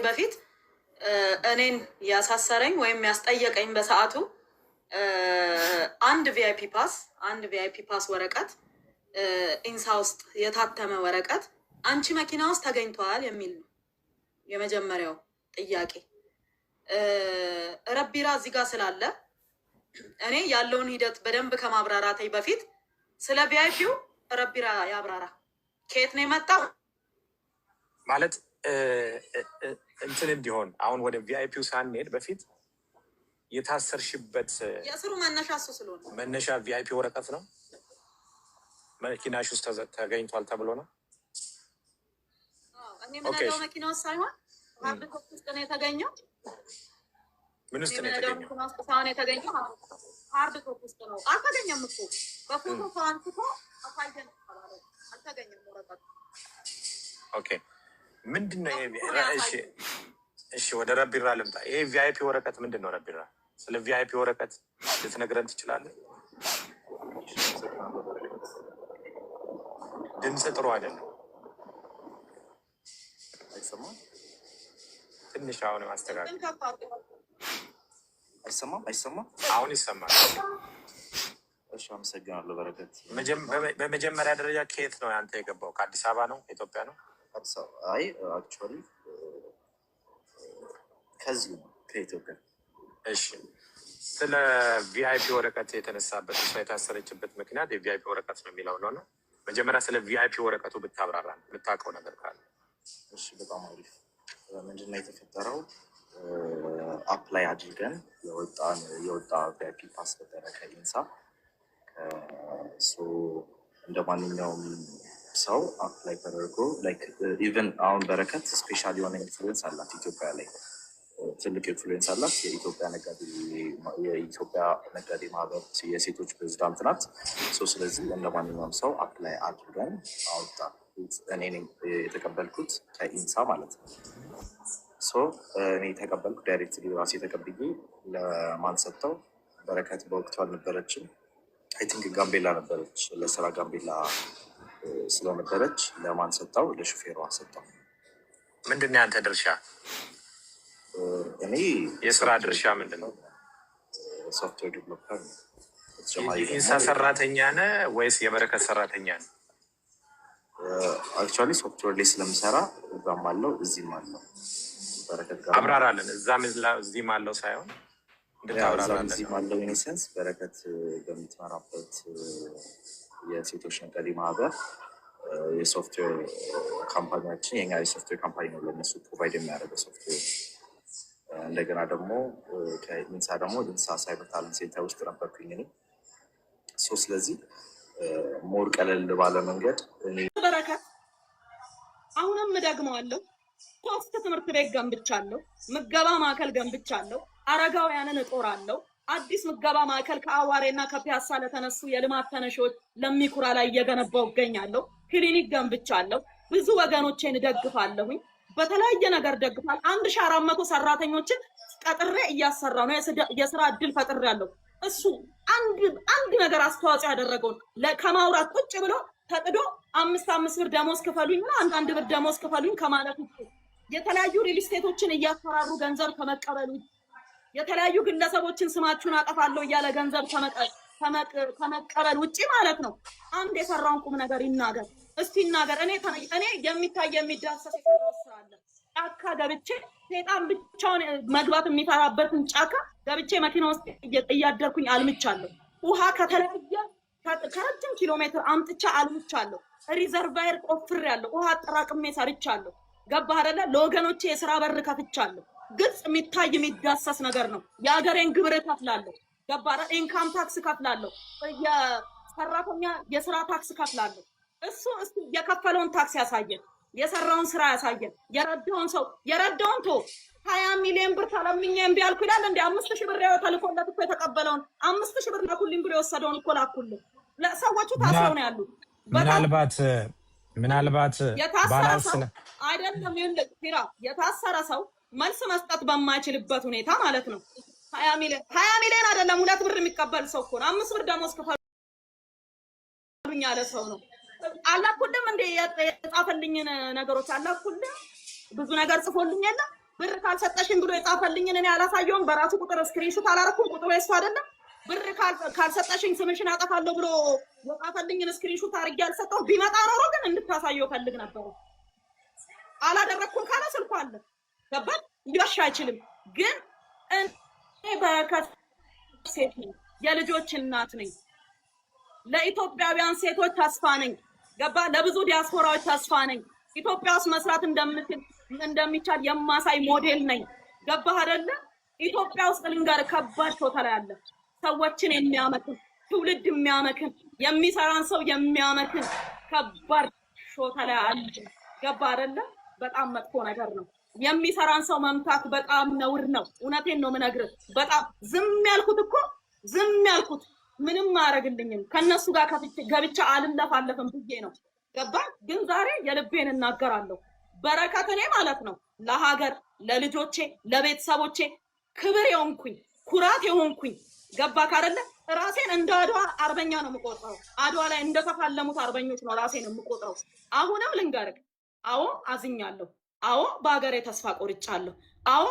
በፊት እኔን ያሳሰረኝ ወይም ያስጠየቀኝ በሰዓቱ አንድ ቪአይፒ ፓስ ወረቀት ኢንሳ ውስጥ የታተመ ወረቀት አንቺ መኪና ውስጥ ተገኝቷል የሚል ነው የመጀመሪያው ጥያቄ። ረቢራ እዚህ ጋር ስላለ እኔ ያለውን ሂደት በደንብ ከማብራራቴ በፊት ስለ ቪአይፒው ረቢራ ያብራራ። ከየት ነው የመጣው ማለት እንትን እንዲሆን አሁን ወደ ቪአይፒው ሳንሄድ በፊት የታሰርሽበት የእስሩ መነሻ እሱ ስለሆነ መነሻ ቪአይፒ ወረቀት ነው። መኪናሽ ውስጥ ተገኝቷል ተብሎ ነው። እኔ የምነዳው መኪና ውስጥ ሳይሆን ሃርድ ኮፒ ውስጥ ነው የተገኘው። ምን ውስጥ ነው የተገኘው? ሳይሆን የተገኘው ሃርድ ኮፒ ውስጥ ነው። አልተገኘም እኮ በፎቶ አንስቶ አሳየን ተባለ። አልተገኘም ወረቀቱ። ኦኬ ምንድነው ይሄ? እሺ ወደ ረቢራ ልምጣ። ይሄ ቪአይፒ ወረቀት ምንድነው? ረቢራ ስለ ቪአይፒ ወረቀት ልትነግረን ትችላለህ? ድምፅ ጥሩ አይደለም። አይሰማም? ትንሽ አሁን ማስተካከል። አይሰማም? አሁን ይሰማል። እሺ አመሰግናለሁ በረከት። በመጀመሪያ ደረጃ ከየት ነው አንተ የገባው? ከአዲስ አበባ ነው? ከኢትዮጵያ ነው? አዲስ አበባ። አይ አክቹዋሊ ከዚህ ነው ከኢትዮጵያ። እሺ ስለ ቪአይፒ ወረቀት የተነሳበት እሷ የታሰረችበት ምክንያት የቪአይፒ ወረቀት ነው የሚለው ነው። መጀመሪያ ስለ ቪአይፒ ወረቀቱ ብታብራራ የምታውቀው ነገር ካለ። እሺ በጣም አሪፍ። ምንድነው የተፈጠረው? አፕላይ አድርገን የወጣ ቪአይፒ ፓስ ነበረ ከኢንሳ። እንደ ማንኛውም ሰው አፕላይ ተደርጎ ላይክ ኢቨን አሁን በረከት ስፔሻል የሆነ ኢንፍሉዌንስ አላት ኢትዮጵያ ላይ፣ ትልቅ ኢንፍሉዌንስ አላት። የኢትዮጵያ ነጋዴ ማህበር የሴቶች ፕሬዚዳንት ናት። ስለዚህ እንደ ማንኛውም ሰው አፕላይ አድርገን አወጣ። እኔ የተቀበልኩት ከኢንሳ ማለት ነው። እኔ የተቀበልኩ ዳይሬክትሊ ራሴ ተቀብዬ ለማን ሰጥተው? በረከት በወቅቱ አልነበረችም። አይ ቲንክ ጋምቤላ ነበረች፣ ለስራ ጋምቤላ ስለነበረች ለማን ሰጠው? ለሹፌሯ ሰጠው። ምንድን ነው ያንተ ድርሻ? እኔ የስራ ድርሻ ምንድን ነው? ሶፍትዌር ዴቨሎፐር ነው። ኢንሳ ሰራተኛ ነህ ወይስ የበረከት ሰራተኛ ነህ? አክቹዋሊ ሶፍትዌር ላይ ስለምሰራ እዛም አለው እዚህም አለው። በረከት ጋር አብራራለን። እዚህም አለው ሳይሆን እንድታብራራለን። እዚህም አለው ኢንሴንስ በረከት በምትመራበት የሴቶች ነጋዴ ማህበር የሶፍትዌር ካምፓኒያችን የኛ የሶፍትዌር ካምፓኒ ነው ለነሱ ፕሮቫይድ የሚያደርገው ሶፍትዌር። እንደገና ደግሞ ከኢንሳ ደግሞ ኢንሳ ሳይበር ታለንት ሴንተር ውስጥ ነበርኩኝ እኔ። ስለዚህ ሞር ቀለል ባለ መንገድ በረከት አሁንም እደግመዋለሁ፣ 3 ትምህርት ቤት ገንብቻለሁ፣ ምገባ ማዕከል ገንብቻለሁ፣ አረጋውያንን እጦራለሁ። አዲስ ምገባ ማዕከል ከአዋሬና ከፒያሳ ለተነሱ የልማት ተነሾች ለሚኩራ ላይ እየገነባው እገኛለሁ። ክሊኒክ ገንብቻለሁ። ብዙ ወገኖቼን እደግፋለሁኝ። በተለያየ ነገር ደግፋል። 1400 ሰራተኞችን ቀጥሬ እያሰራ ነው። የስራ እድል ፈጥሬያለሁ። እሱ አንድ ነገር አስተዋጽኦ ያደረገውን ከማውራት ቁጭ ብሎ ተጥዶ 5 ብር ደሞዝ ክፈሉኝ እና 1 ብር ደሞዝ ክፈሉኝ ከማለት ውጭ የተለያዩ ሪል ስቴቶችን እያፈራሩ ገንዘብ ከመቀበሉ የተለያዩ ግለሰቦችን ስማችሁን አጠፋለሁ እያለ ገንዘብ ከመቀበል ውጪ ማለት ነው። አንድ የሰራውን ቁም ነገር ይናገር እስቲ ይናገር። እኔ የሚታይ የሚዳሰስ ስራ አለ። ጫካ ገብቼ ሴጣን ብቻውን መግባት የሚፈራበትን ጫካ ገብቼ መኪና ውስጥ እያደርኩኝ አልምቻለሁ። ውሃ ከረጅም ኪሎ ሜትር አምጥቻ አልምቻለሁ። ሪዘርቫየር ቆፍሬያለሁ። ውሃ አጠራቅሜ ሰርቻለሁ። ገባህ አይደለ? ለወገኖቼ የስራ በር ከፍቻለሁ። ግልጽ የሚታይ የሚዳሰስ ነገር ነው። የሀገሬን ግብር ከፍላለሁ። ገባህ? ኢንካም ታክስ ከፍላለሁ። የሰራተኛ የስራ ታክስ ከፍላለሁ። እሱ የከፈለውን ታክስ ያሳየን፣ የሰራውን ስራ ያሳየን። የረዳውን 20 ሚሊዮን ብር ተለምኜ እምቢ አልኩ ይላል እንዴ? 5000 ብር ተልኮለት እኮ የተቀበለውን 5000 ብር ላኩልኝ ብሎ የወሰደውን እኮ ላኩልኝ። ለሰዎቹ ታስረው ነው ያሉት። ምናልባት ባላንስ አይደለም ፊራ የታሰረ ሰው መልስ መስጠት በማይችልበት ሁኔታ ማለት ነው። 20 ሚሊዮን አይደለም 2 ብር የሚቀበል ሰው እኮ ነው። 5 ብር ደሞዝ ክፈሉኝ ያለ ሰው ነው። አላኩልም እንዴ? የጻፈልኝን ነገሮች አላኩልም። ብዙ ነገር ጽፎልኝ የለ ብር ካልሰጠሽኝ ብሎ የጻፈልኝን እኔ አላሳየውም። በራሱ ቁጥር ስክሪንሾት አላረኩም። ቁጥሩ የሱ አይደለም። ብር ካልሰጠሽኝ ስምሽን አጠፋለሁ ብሎ የጻፈልኝን ስክሪንሾት አድርጌ አልሰጠውም። ቢመጣ ኖሮ ግን እንድታሳየው ፈልግ ነበር። አላደረኩም ካለ ስልኩ አለ። ገባል? ሊዋሽ አይችልም። ግን እኔ በረከት ሴት ነኝ፣ የልጆች እናት ነኝ፣ ለኢትዮጵያውያን ሴቶች ተስፋ ነኝ። ገባ? ለብዙ ዲያስፖራዎች ተስፋ ነኝ። ኢትዮጵያ ውስጥ መስራት እንደሚቻል የማሳይ ሞዴል ነኝ። ገባህ አይደለ? ኢትዮጵያ ውስጥ ልንገር ከባድ ሾታ ላይ አለ። ሰዎችን የሚያመክን ትውልድ የሚያመክን የሚሰራን ሰው የሚያመክን ከባድ ሾታ ላይ አለ። ገባህ አይደለ? በጣም መጥፎ ነገር ነው። የሚሰራን ሰው መምታት በጣም ነውር ነው። እውነቴን ነው የምነግርህ። በጣም ዝም ያልኩት ምንም አያደርግልኝም። ከነሱ ጋር ገብቻ አልለፋለፍም ብዬ ነው። ገባ? ግን ዛሬ የልቤን እናገራለሁ። በረከት እኔ ማለት ነው ለሀገር፣ ለልጆቼ፣ ለቤተሰቦቼ ክብር የሆንኩኝ ኩራት የሆንኩኝ ገባ ካደለ ራሴን እንደ አድዋ አርበኛ ነው የምቆጥረው። አድዋ ላይ እንደተፋለሙት አርበኞች ነው ራሴን የምቆጥረው። አሁንም ልንገርህ፣ አዎ አዝኛለሁ። አዎ በሀገሬ ተስፋ ቆርጫለሁ። አዎ